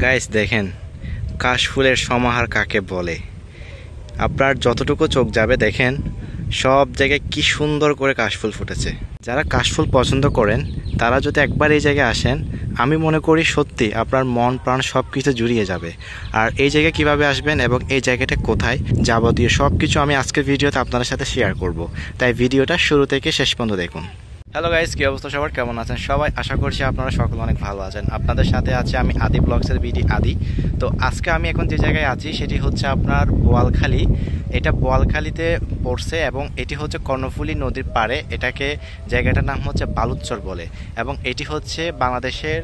Guys দেখেন কাশফুলের সমাহার কাকে বলে। আপনার যতটুকু চোখ যাবে দেখেন সব জায়গায় কি সুন্দর করে কাশফুল ফুটেছে। যারা কাশফুল পছন্দ করেন তারা যদি একবার এই জায়গায় আসেন, আমি মনে করি সত্যি আপনার মন প্রাণ সব কিছু জুড়িয়ে যাবে। আর এই জায়গায় কিভাবে আসবেন এবং এই জায়গাটা কোথায় যাবতীয় সব কিছু আমি আজকের ভিডিওতে আপনাদের সাথে শেয়ার করব, তাই ভিডিওটা শুরু থেকে শেষ পর্যন্ত দেখুন। হ্যালো গাইস, কী অবস্থা সবার, কেমন আছেন সবাই? আশা করছি আপনারা সকলে অনেক ভালো আছেন। আপনাদের সাথে আছে আমি আদি ব্লগসের বিডি আদি। তো আজকে আমি এখন যে জায়গায় আছি সেটি হচ্ছে আপনার বোয়ালখালী। এটা বোয়ালখালীতে পড়ছে এবং এটি হচ্ছে কর্ণফুলী নদীর পাড়ে। এটাকে জায়গাটার নাম হচ্ছে বালুচর বলে এবং এটি হচ্ছে বাংলাদেশের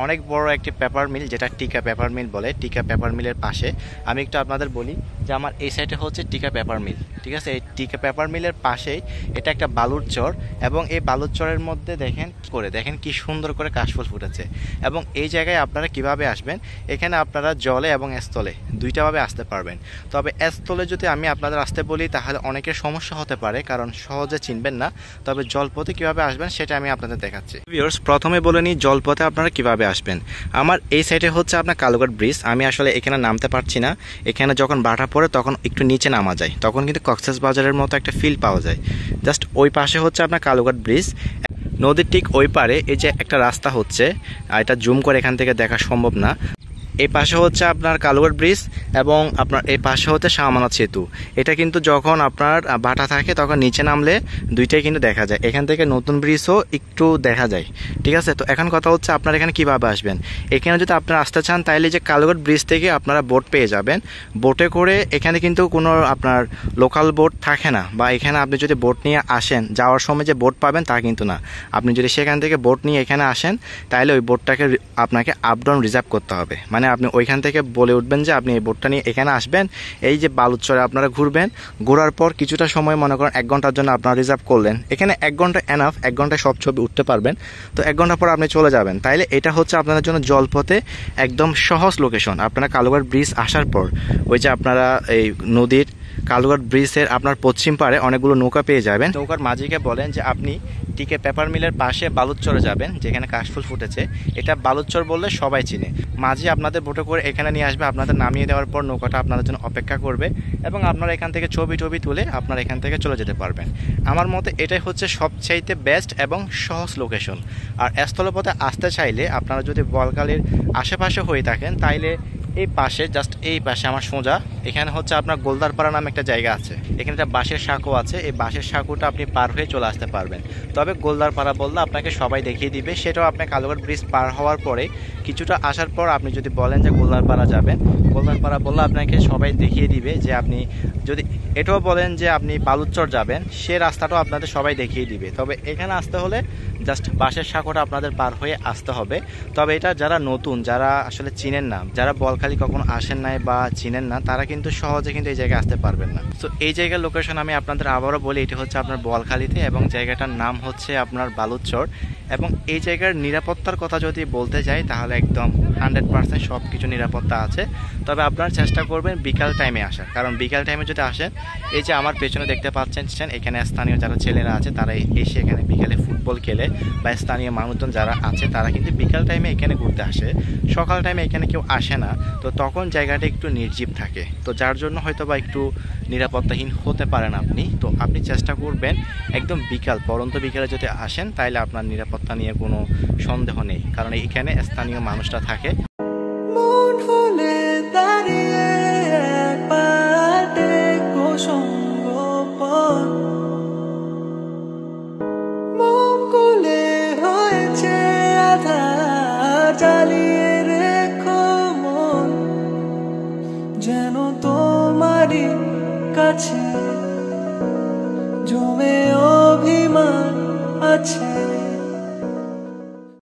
অনেক বড় একটি পেপার মিল, যেটা টিকা পেপার মিল বলে। টিকা পেপার মিলের পাশে আমি একটু আপনাদের বলি যে আমার এই সাইডে হচ্ছে টিকা পেপার মিল, ঠিক আছে? এই টিকা পেপার মিলের পাশেই এটা একটা বালুর চর এবং এই বালুচরের মধ্যে দেখেন কি সুন্দর করে কাশফুল ফুটেছে। এবং এই জায়গায় আপনারা কিভাবে আসবেন, এখানে আপনারা জলে এবং স্থলে দুইটাভাবে আসতে পারবেন। তবে স্থলে যদি আমি আপনাদের আসতে বলি তাহলে অনেকের সমস্যা হতে পারে, কারণ সহজে চিনবেন না। তবে জলপথে কিভাবে আসবেন সেটা আমি আপনাদের দেখাচ্ছি। ভিউয়ার্স, প্রথমে বলে নিই জলপথে আপনারা কিভাবে আসবেন। আমার এই সাইডে হচ্ছে আপনার কালুঘাট ব্রিজ। আমি আসলে এখানে নামতে পারছি না, এখানে যখন ভাটা পড়ে তখন একটু নিচে নামা যায়, তখন কিন্তু কক্সবাজারের মতো একটা ফিল পাওয়া যায়। জাস্ট ওই পাশে হচ্ছে আপনার কালুঘাট ব্রিজ। নদীর ঠিক ওই পারে এই যে একটা রাস্তা হচ্ছে, এটা জুম করে এখান থেকে দেখা সম্ভব না। এই পাশে হচ্ছে আপনার কালুঘাট ব্রিজ এবং আপনার এই পাশে হচ্ছে শাহমানত সেতু। এটা কিন্তু যখন আপনার ভাটা থাকে তখন নিচে নামলে দুইটাই কিন্তু দেখা যায়। এখান থেকে নতুন ব্রিজও একটু দেখা যায়, ঠিক আছে? তো এখন কথা হচ্ছে আপনারা এখানে কীভাবে আসবেন। এখানে যদি আপনারা আসতে চান তাহলে যে কালুঘাট ব্রিজ থেকে আপনারা বোট পেয়ে যাবেন। বোটে করে এখানে কিন্তু কোনো আপনার লোকাল বোট থাকে না, বা এখানে আপনি যদি বোট নিয়ে আসেন যাওয়ার সময় যে বোট পাবেন তা কিন্তু না। আপনি যদি সেখান থেকে বোট নিয়ে এখানে আসেন তাহলে ওই বোটটাকে আপনাকে আপ ডাউন রিজার্ভ করতে হবে। মানে আপনি ওইখান থেকে বলে উঠবেন যে আপনি এই বোটটা নিয়ে এখানে আসবেন, এই যে বালুচরে আপনারা ঘুরবেন। ঘোরার পর কিছুটা সময়, মনে করেন 1 ঘন্টার জন্য আপনারা রিজার্ভ করলেন। এখানে 1 ঘন্টা এনাফ, 1 ঘন্টায় সব ছবি উঠতে পারবেন। তো 1 ঘন্টা পর আপনি চলে যাবেন। তাইলে এটা হচ্ছে আপনাদের জন্য জলপথে একদম সহজ লোকেশন। আপনারা কালুঘাট ব্রিজ আসার পর ওই যে আপনারা এই নদীর কালুঘাট ব্রিজের আপনার পশ্চিম পাড়ে অনেকগুলো নৌকা পেয়ে যাবেন। নৌকার মাঝিকে বলেন যে আপনি টিকে পেপার মিলের পাশে বালুচরে যাবেন, যেখানে কাশফুল ফুটেছে। এটা বালুচর বললে সবাই চিনে। মাঝি আপনাদের বোটে করে এখানে নিয়ে আসবে, আপনাদের নামিয়ে দেওয়ার পর নৌকাটা আপনাদের জন্য অপেক্ষা করবে এবং আপনারা এখান থেকে ছবি তুলে আপনারা এখান থেকে চলে যেতে পারবেন। আমার মতে এটাই হচ্ছে সবচাইতে বেস্ট এবং সহজ লোকেশন। আর স্থলপথে আসতে চাইলে আপনারা যদি বোয়ালখালীর আশেপাশে হয়ে থাকেন তাইলে এই পাশে, জাস্ট এই পাশে আমার সোজা এখানে হচ্ছে আপনার গোলদারপাড়া নামে একটা জায়গা আছে। এখানে একটা বাঁশের সাঁকো আছে, এই বাঁশের সাঁকোটা আপনি পার হয়ে চলে আসতে পারবেন। তবে গোলদারপাড়া বললে আপনাকে সবাই দেখিয়ে দিবে। সেটাও আপনি কালুঘাট ব্রিজ পার হওয়ার পরে কিছুটা আসার পর আপনি যদি বলেন যে গোলদারপাড়া যাবেন, গোলদারপাড়া বললে আপনাকে সবাই দেখিয়ে দিবে। যে আপনি যদি এটাও বলেন যে আপনি বালুচর যাবেন, সে রাস্তাটাও আপনাদের সবাই দেখিয়ে দিবে। তবে এখানে আসতে হলে জাস্ট বাঁশের সাঁকোটা আপনাদের পার হয়ে আসতে হবে। তবে এটা যারা নতুন, যারা আসলে চিনেন না, যারা বোয়ালখালী কখনো আসেন নাই বা চিনেন না, তারা কিন্তু সহজে কিন্তু এই জায়গায় আসতে পারবেন না। তো এই জায়গার লোকেশন আমি আপনাদের আবারও বলি, এটি হচ্ছে আপনার বোয়ালখালীতে এবং জায়গাটার নাম হচ্ছে আপনার বালুচর। এবং এই জায়গার নিরাপত্তার কথা যদি বলতে যাই তাহলে একদম 100% সব কিছু নিরাপত্তা আছে। তবে আপনারা চেষ্টা করবেন বিকাল টাইমে আসার, কারণ বিকাল টাইমে যদি আসেন, এই যে আমার পেছনে দেখতে পাচ্ছেন এখানে স্থানীয় যারা ছেলেরা আছে তারা এসে এখানে বিকালে ফুটবল খেলে, বা স্থানীয় মানুষজন যারা আছে তারা কিন্তু বিকাল টাইমে এখানে ঘুরতে আসে। সকাল টাইমে এখানে কেউ আসে না, তো তখন জায়গাটা একটু নির্জীব থাকে, তো যার জন্য হয়তো বা একটু নিরাপত্তাহীন হতে পারেন আপনি। তো আপনি চেষ্টা করবেন একদম পরন্ত বিকালে যদি আসেন তাহলে আপনার নিরাপত্তা নিয়ে কোনো সন্দেহ নেই, কারণ এখানে স্থানীয় মানুষরা থাকে। যেন তোমারই কাছে জমে অভিমান আছে।